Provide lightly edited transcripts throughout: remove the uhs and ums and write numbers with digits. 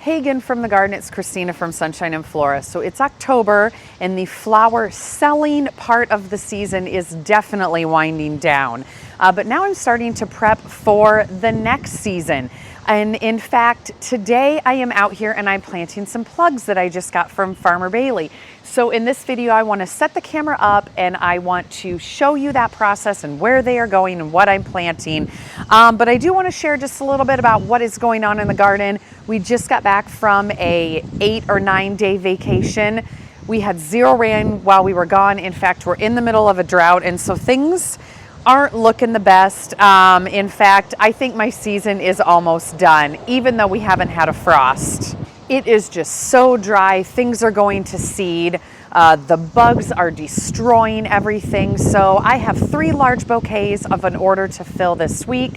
Hagen from the garden. It's Christina from Sunshine and Flora. So it's October and the flower selling part of the season is definitely winding down. But now I'm starting to prep for the next season. And in fact, today I am out here and I'm planting some plugs that I just got from Farmer Bailey. So in this video, I want to set the camera up and I want to show you that process and where they are going and what I'm planting. But I do want to share just a little bit about what is going on in the garden. We just got back from a 8 or 9 day vacation. We had 0 rain while we were gone. In fact, we're in the middle of a drought, and so things aren't looking the best. In fact, I think my season is almost done, even though we haven't had a frost. It is just so dry. Things are going to seed. The bugs are destroying everything. So I have 3 large bouquets of an order to fill this week,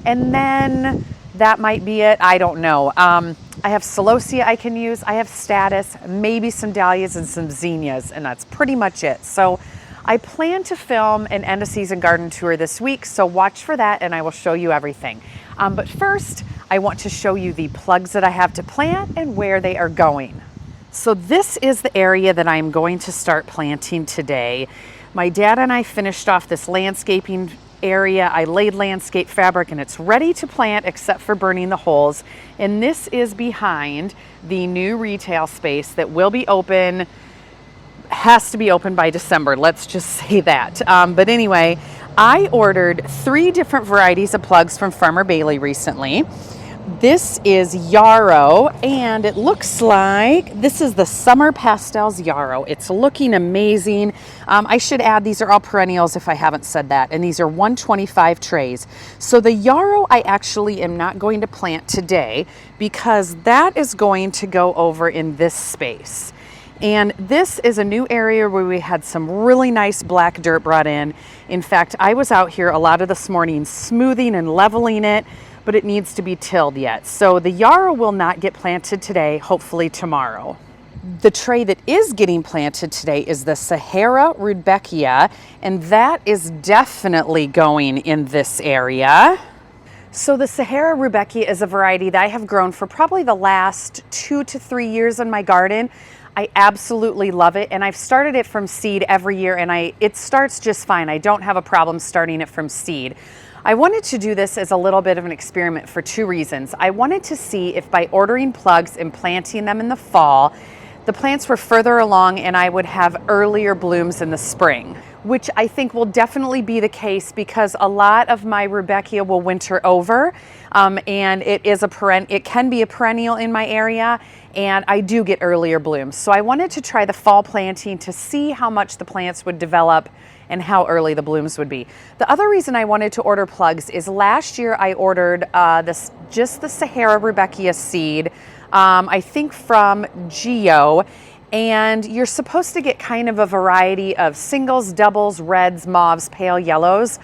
and then that might be it. I don't know. I have celosia I can use. I have status, maybe some dahlias and some zinnias, and that's pretty much it. So I plan to film an end of season garden tour this week, so watch for that and I will show you everything. But first, I want to show you the plugs that I have to plant and where they are going. So this is the area that I'm going to start planting today. My dad and I finished off this landscaping area. I laid landscape fabric and it's ready to plant except for burning the holes. And this is behind the new retail space that will be open, has to be open by December, let's just say that. But anyway, I ordered 3 different varieties of plugs from Farmer Bailey recently. This is Yarrow, and it looks like this is the Summer Pastels Yarrow. It's looking amazing. I should add these are all perennials if I haven't said that, and these are 125 trays. So the Yarrow I actually am not going to plant today because that is going to go over in this space. And this is a new area where we had some really nice black dirt brought in. In fact, I was out here a lot of this morning smoothing and leveling it, but it needs to be tilled yet. So the Yarrow will not get planted today, hopefully tomorrow. The tray that is getting planted today is the Sahara Rudbeckia, and that is definitely going in this area. So the Sahara Rudbeckia is a variety that I have grown for probably the last 2 to 3 years in my garden. I absolutely love it, and I've started it from seed every year, and it starts just fine. I don't have a problem starting it from seed. I wanted to do this as a little bit of an experiment for 2 reasons. I wanted to see if by ordering plugs and planting them in the fall, the plants were further along and I would have earlier blooms in the spring, which I think will definitely be the case because a lot of my Rudbeckia will winter over, and it can be a perennial in my area, and I do get earlier blooms. So I wanted to try the fall planting to see how much the plants would develop and how early the blooms would be. The other reason I wanted to order plugs is last year I ordered just the Sahara Rudbeckia seed, I think from Geo, and you're supposed to get kind of a variety of singles, doubles, reds, mauves, pale yellows.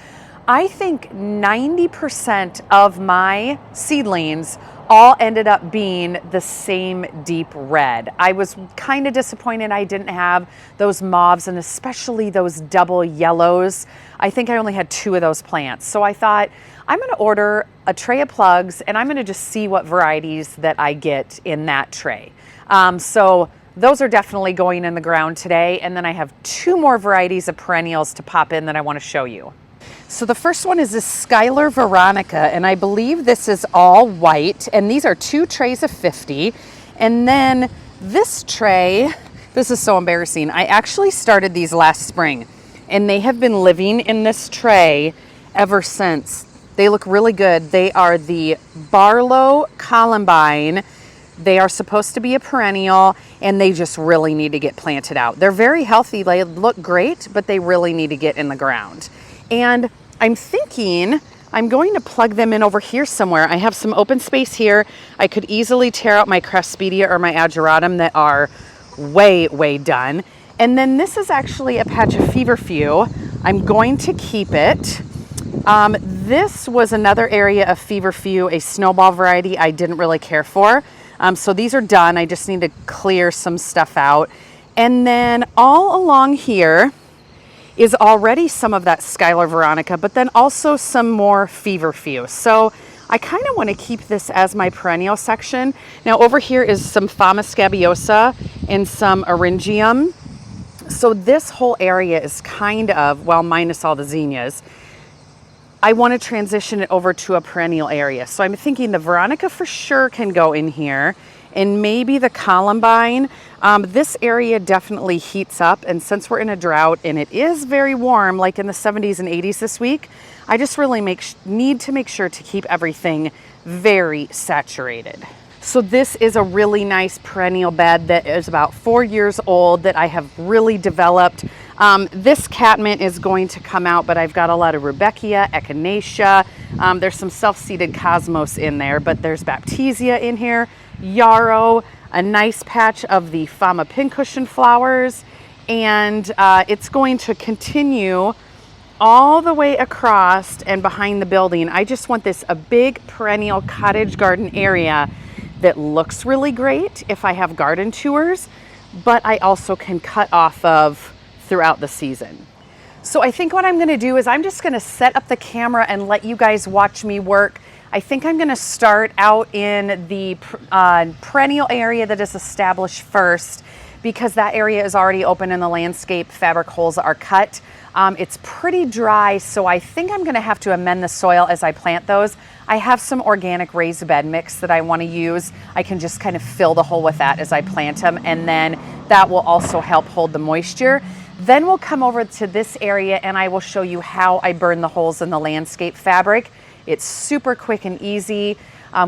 I think 90% of my seedlings all ended up being the same deep red. I was kind of disappointed I didn't have those mauves and especially those double yellows. I think I only had 2 of those plants. So I thought I'm going to order a tray of plugs and I'm going to just see what varieties that I get in that tray. So those are definitely going in the ground today. And then I have 2 more varieties of perennials to pop in that I want to show you. So the first one is this Skylar Veronica, and I believe this is all white, and these are 2 trays of 50. And then this tray, this is so embarrassing. I actually started these last spring, and they have been living in this tray ever since. They look really good. They are the Barlow Columbine. They are supposed to be a perennial, and they just really need to get planted out. They're very healthy. They look great, but they really need to get in the ground. And I'm thinking I'm going to plug them in over here somewhere. I have some open space here. I could easily tear out my Craspedia or my Ageratum that are way done. And then this is actually a patch of feverfew. I'm going to keep it. This was another area of feverfew, a snowball variety I didn't really care for. So these are done. I just need to clear some stuff out. And then all along here is already some of that Skylar Veronica, but then also some more feverfew. So I kind of want to keep this as my perennial section. Now over here is some Fama scabiosa and some Eryngium. So this whole area is kind of, well, minus all the zinnias, I want to transition it over to a perennial area. So I'm thinking the Veronica for sure can go in here, and maybe the Columbine. This area definitely heats up, and since we're in a drought and it is very warm, like in the 70s and 80s this week, I just really need to make sure to keep everything very saturated. So this is a really nice perennial bed that is about 4 years old that I have really developed. This catmint is going to come out, but I've got a lot of Rudbeckia, Echinacea. There's some self-seeded cosmos in there, but there's Baptisia in here, yarrow, a nice patch of the Fama pincushion flowers, and it's going to continue all the way across and behind the building. I just want this a big perennial cottage garden area that looks really great if I have garden tours, but I also can cut off of throughout the season. So I think what I'm gonna do is I'm just gonna set up the camera and let you guys watch me work. I think I'm gonna start out in the perennial area that is established first, because that area is already open and the landscape fabric holes are cut. It's pretty dry, so I think I'm gonna have to amend the soil as I plant those. I have some organic raised bed mix that I wanna use. I can just kind of fill the hole with that as I plant them, and then that will also help hold the moisture. Then we'll come over to this area and I will show you how I burn the holes in the landscape fabric. It's super quick and easy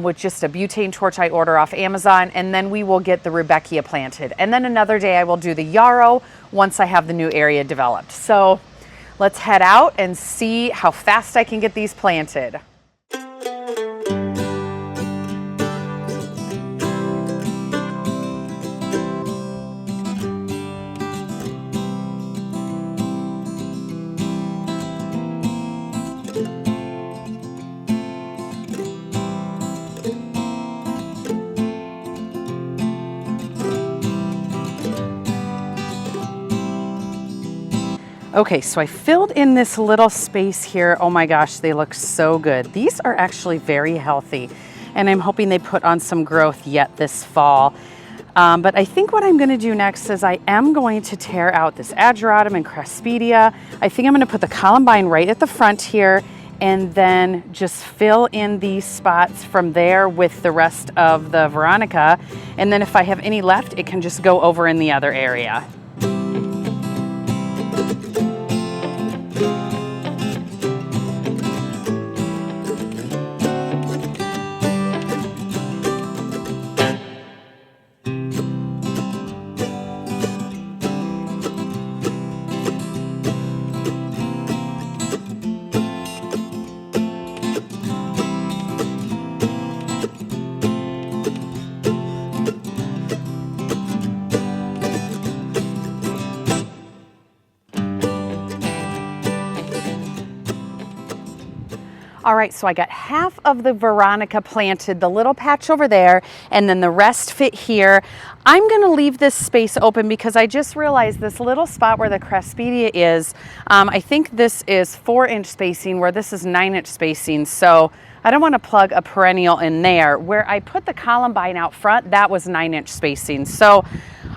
with just a butane torch I order off Amazon, and then we will get the Rudbeckia planted. And then another day I will do the yarrow once I have the new area developed. So let's head out and see how fast I can get these planted. Okay, so I filled in this little space here. Oh my gosh, they look so good. These are actually very healthy, and I'm hoping they put on some growth yet this fall. But I think what I'm gonna do next is I am going to tear out this ageratum and craspedia. I think I'm gonna put the columbine right at the front here, and then just fill in these spots from there with the rest of the Veronica. And then if I have any left, it can just go over in the other area. All right, so I got half of the Veronica planted, the little patch over there, and then the rest fit here. I'm gonna leave this space open because I just realized this little spot where the craspedia is, I think this is 4-inch spacing where this is 9-inch spacing. So I don't wanna plug a perennial in there. Where I put the columbine out front, that was 9-inch spacing. So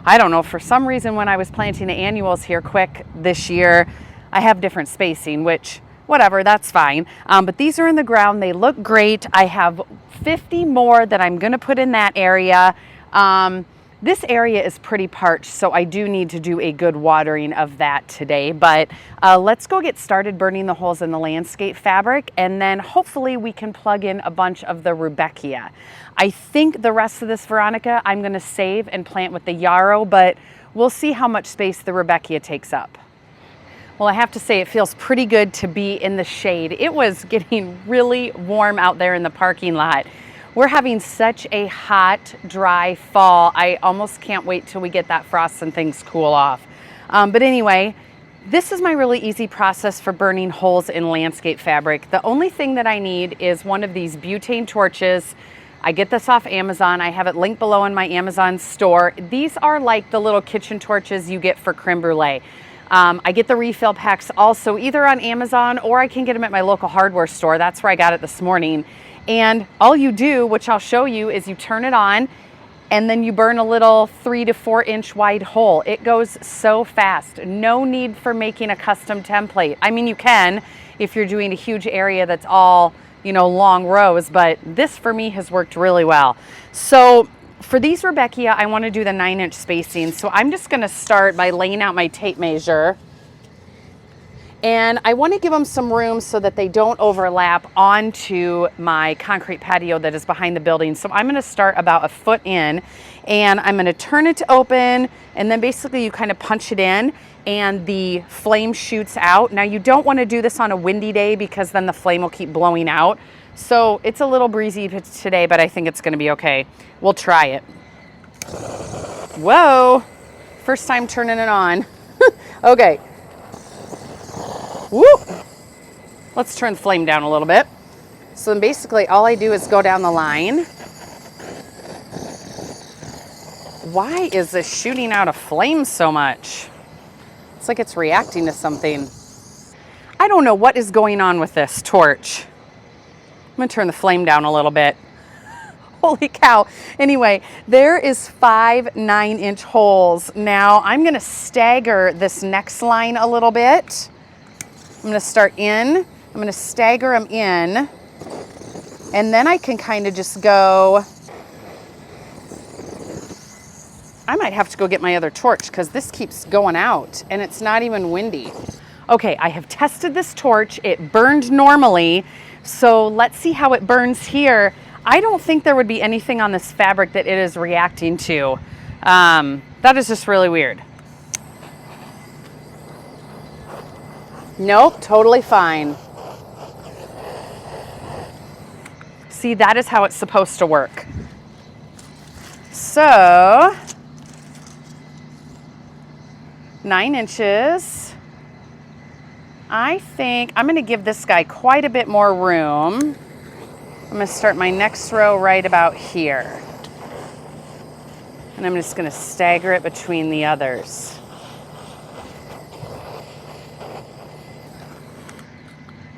I don't know, for some reason when I was planting the annuals here quick this year, I have different spacing, which whatever, that's fine. But these are in the ground. They look great. I have 50 more that I'm gonna put in that area. This area is pretty parched, so I do need to do a good watering of that today. But let's go get started burning the holes in the landscape fabric, and then hopefully we can plug in a bunch of the Rudbeckia. I think the rest of this Veronica I'm gonna save and plant with the yarrow, but we'll see how much space the Rudbeckia takes up. Well, I have to say it feels pretty good to be in the shade. It was getting really warm out there in the parking lot. We're having such a hot, dry fall. I almost can't wait till we get that frost and things cool off. But anyway, this is my really easy process for burning holes in landscape fabric. The only thing that I need is one of these butane torches. I get this off Amazon. I have it linked below in my Amazon store. These are like the little kitchen torches you get for creme brulee. I get the refill packs also either on Amazon, or I can get them at my local hardware store. That's where I got it this morning. And all you do, which I'll show you, is you turn it on and then you burn a little 3 to 4 inch wide hole. It goes so fast. No need for making a custom template. I mean, you can if you're doing a huge area that's all, you know, long rows, but this for me has worked really well. So for these Rudbeckia, I want to do the 9-inch spacing. So I'm just going to start by laying out my tape measure. And I want to give them some room so that they don't overlap onto my concrete patio that is behind the building. So I'm going to start about a foot in, and I'm going to turn it to open, and then basically you kind of punch it in and the flame shoots out. Now you don't want to do this on a windy day because then the flame will keep blowing out. So it's a little breezy today, but I think it's going to be okay. We'll try it. Whoa, first time turning it on. Okay. Woo! Let's turn the flame down a little bit. So then basically all I do is go down the line. Why is this shooting out a flame so much? It's like it's reacting to something. I don't know what is going on with this torch. I'm gonna turn the flame down a little bit. Holy cow. Anyway, there is 5 9-inch holes. Now I'm gonna stagger this next line a little bit. I'm going to start in, I'm going to stagger them in, and then I can kind of just go, I might have to go get my other torch because this keeps going out and it's not even windy. Okay, I have tested this torch. It burned normally, so let's see how it burns here. I don't think there would be anything on this fabric that it is reacting to. That is just really weird. Nope, totally fine. See, that is how it's supposed to work. So, 9 inches. I think I'm going to give this guy quite a bit more room. I'm going to start my next row right about here. And I'm just going to stagger it between the others.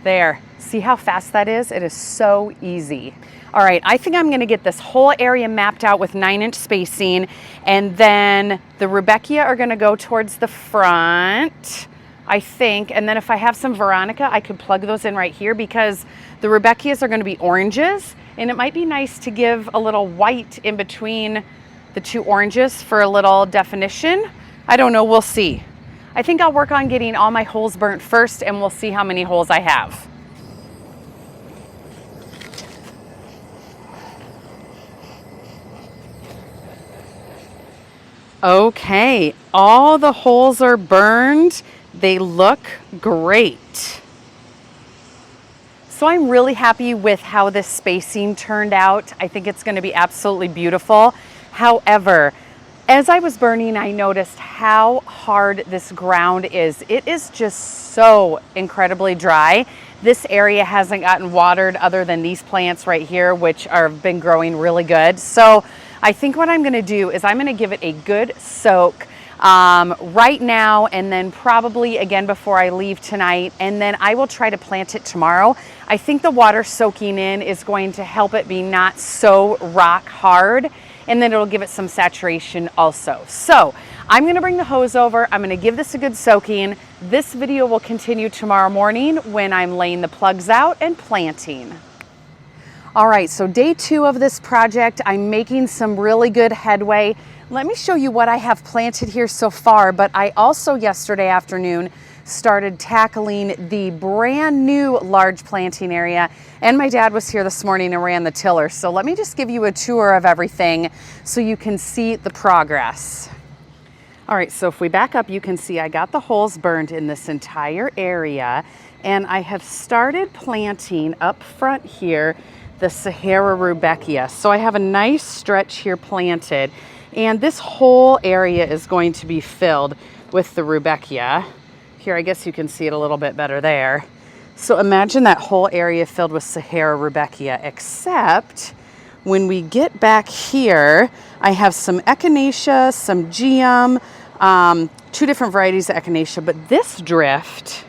There, see how fast that is? It is so easy. All right, I think I'm gonna get this whole area mapped out with 9-inch spacing, and then the Rudbeckia are gonna go towards the front, I think, and then if I have some Veronica, I could plug those in right here because the Rudbeckias are gonna be oranges, and it might be nice to give a little white in between the 2 oranges for a little definition. I don't know, we'll see. I think I'll work on getting all my holes burnt first, and we'll see how many holes I have. Okay, all the holes are burned. They look great. So I'm really happy with how this spacing turned out. I think it's going to be absolutely beautiful. However, as I was burning, I noticed how hard this ground is. It is just so incredibly dry. This area hasn't gotten watered other than these plants right here, which have been growing really good. So I think what I'm gonna do is I'm gonna give it a good soak right now, and then probably again before I leave tonight, and then I will try to plant it tomorrow. I think the water soaking in is going to help it be not so rock hard, and then it'll give it some saturation also. So I'm gonna bring the hose over, I'm gonna give this a good soaking. This video will continue tomorrow morning when I'm laying the plugs out and planting. All right, so day 2 of this project, I'm making some really good headway. Let me show you what I have planted here so far, but I also yesterday afternoon started tackling the brand new large planting area, and my dad was here this morning and ran the tiller. So let me just give you a tour of everything so you can see the progress. All right, so if we back up, you can see I got the holes burned in this entire area, and I have started planting up front here the Sahara Rudbeckia. So I have a nice stretch here planted, and this whole area is going to be filled with the Rudbeckia. Here, I guess you can see it a little bit better there. So imagine that whole area filled with Sahara Rudbeckia, except when we get back here, I have some echinacea, some geum, 2 different varieties of echinacea, but this drift,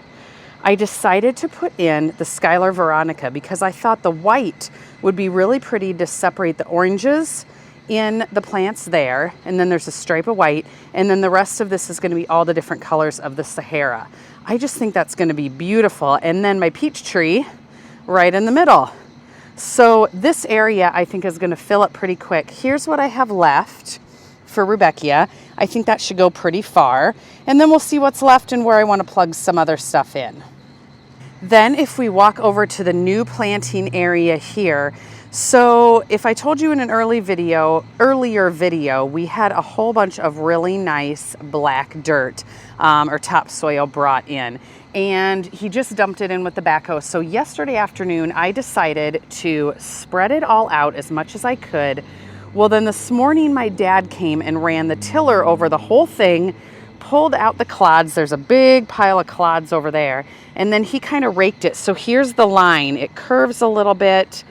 I decided to put in the Skylar Veronica because I thought the white would be really pretty to separate the oranges in the plants there, and then there's a stripe of white, and then the rest of this is going to be all the different colors of the Sahara. I just think that's going to be beautiful. And then my peach tree right in the middle. So this area I think is going to fill up pretty quick. Here's what I have left for Rudbeckia. I think that should go pretty far, and then we'll see what's left and where I want to plug some other stuff in. Then if we walk over to the new planting area here, so if I told you in an earlier video, we had a whole bunch of really nice black dirt or topsoil brought in, and he just dumped it in with the backhoe. So yesterday afternoon, I decided to spread it all out as much as I could. Well, then this morning, my dad came and ran the tiller over the whole thing, pulled out the clods. There's a big pile of clods over there, and then he kind of raked it. So here's the line. It curves a little bit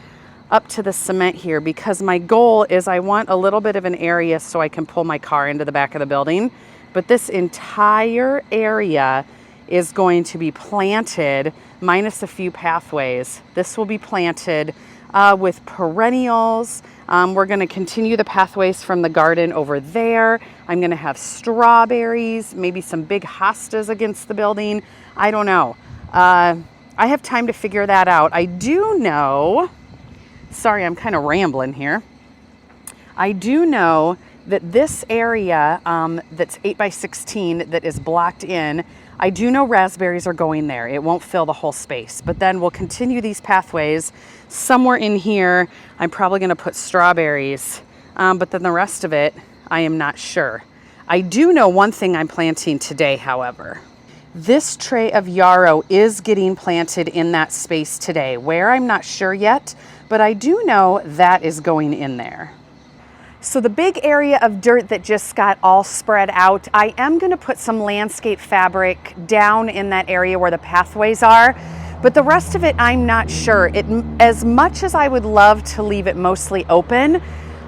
up to the cement here, because my goal is I want a little bit of an area so I can pull my car into the back of the building. But this entire area is going to be planted, minus a few pathways. This will be planted with perennials. We're going to continue the pathways from the garden over there. I'm going to have strawberries, maybe some big hostas against the building. I don't know. I have time to figure that out. I do know, sorry, I'm kind of rambling here. I do know that this area that's 8x16 that is blocked in, I do know raspberries are going there. It won't fill the whole space, but then we'll continue these pathways. Somewhere in here, I'm probably going to put strawberries, but then the rest of it, I am not sure. I do know one thing I'm planting today, however. This tray of yarrow is getting planted in that space today. Where, I'm not sure yet, but I do know that is going in there. So the big area of dirt that just got all spread out, I am going to put some landscape fabric down in that area where the pathways are, but the rest of it, I'm not sure. As much as I would love to leave it mostly open,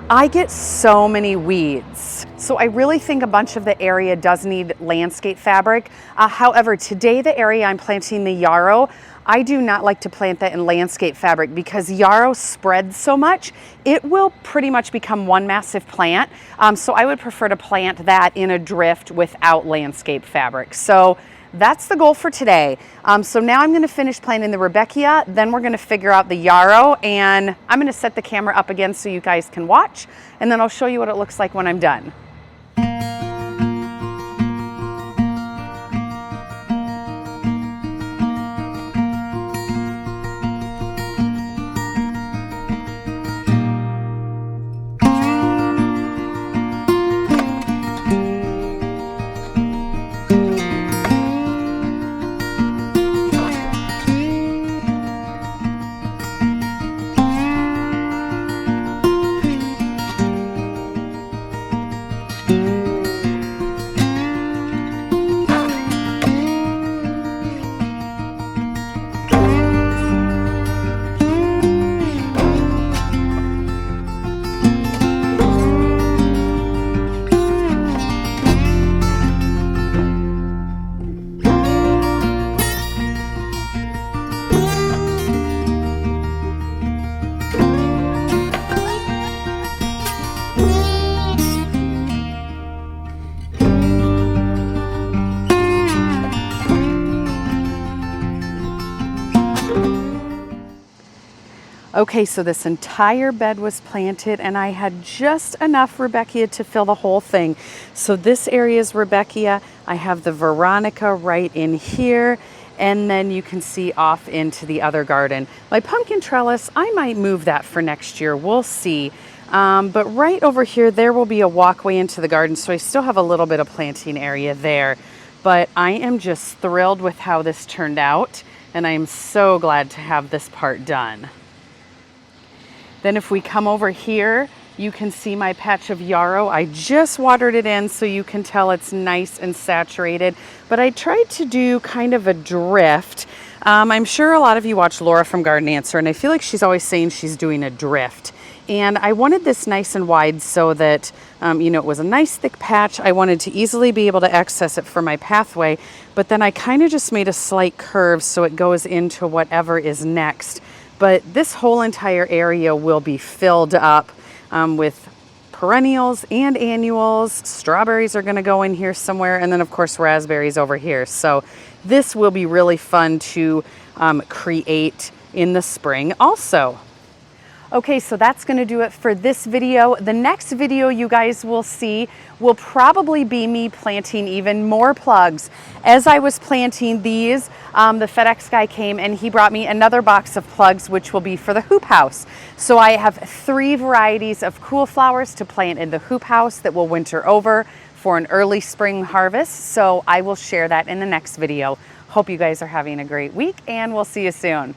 I get so many weeds. So I really think a bunch of the area does need landscape fabric. However, today the area I'm planting the yarrow, I do not like to plant that in landscape fabric because yarrow spreads so much, it will pretty much become one massive plant. So I would prefer to plant that in a drift without landscape fabric. So that's the goal for today. So now I'm going to finish planting the Rudbeckia, then we're going to figure out the yarrow, and I'm going to set the camera up again so you guys can watch, and then I'll show you what it looks like when I'm done. Okay, so this entire bed was planted and I had just enough Rudbeckia to fill the whole thing. So this area is Rudbeckia. I have the Veronica right in here, and then you can see off into the other garden. My pumpkin trellis, I might move that for next year. We'll see. But right over here, there will be a walkway into the garden, so I still have a little bit of planting area there. But I am just thrilled with how this turned out, and I am so glad to have this part done. Then if we come over here, you can see my patch of yarrow. I just watered it in so you can tell it's nice and saturated, but I tried to do kind of a drift. I'm sure a lot of you watch Laura from Garden Answer, and I feel like she's always saying she's doing a drift. And I wanted this nice and wide so that, it was a nice thick patch. I wanted to easily be able to access it for my pathway, but then I kind of just made a slight curve so it goes into whatever is next. but this whole entire area will be filled up with perennials and annuals. Strawberries are going to go in here somewhere, and then of course raspberries over here. So this will be really fun to create in the spring also. Okay, so that's going to do it for this video. The next video you guys will see will probably be me planting even more plugs. As I was planting these, the FedEx guy came and he brought me another box of plugs, which will be for the hoop house. So I have 3 varieties of cool flowers to plant in the hoop house that will winter over for an early spring harvest. So I will share that in the next video. Hope you guys are having a great week, and we'll see you soon.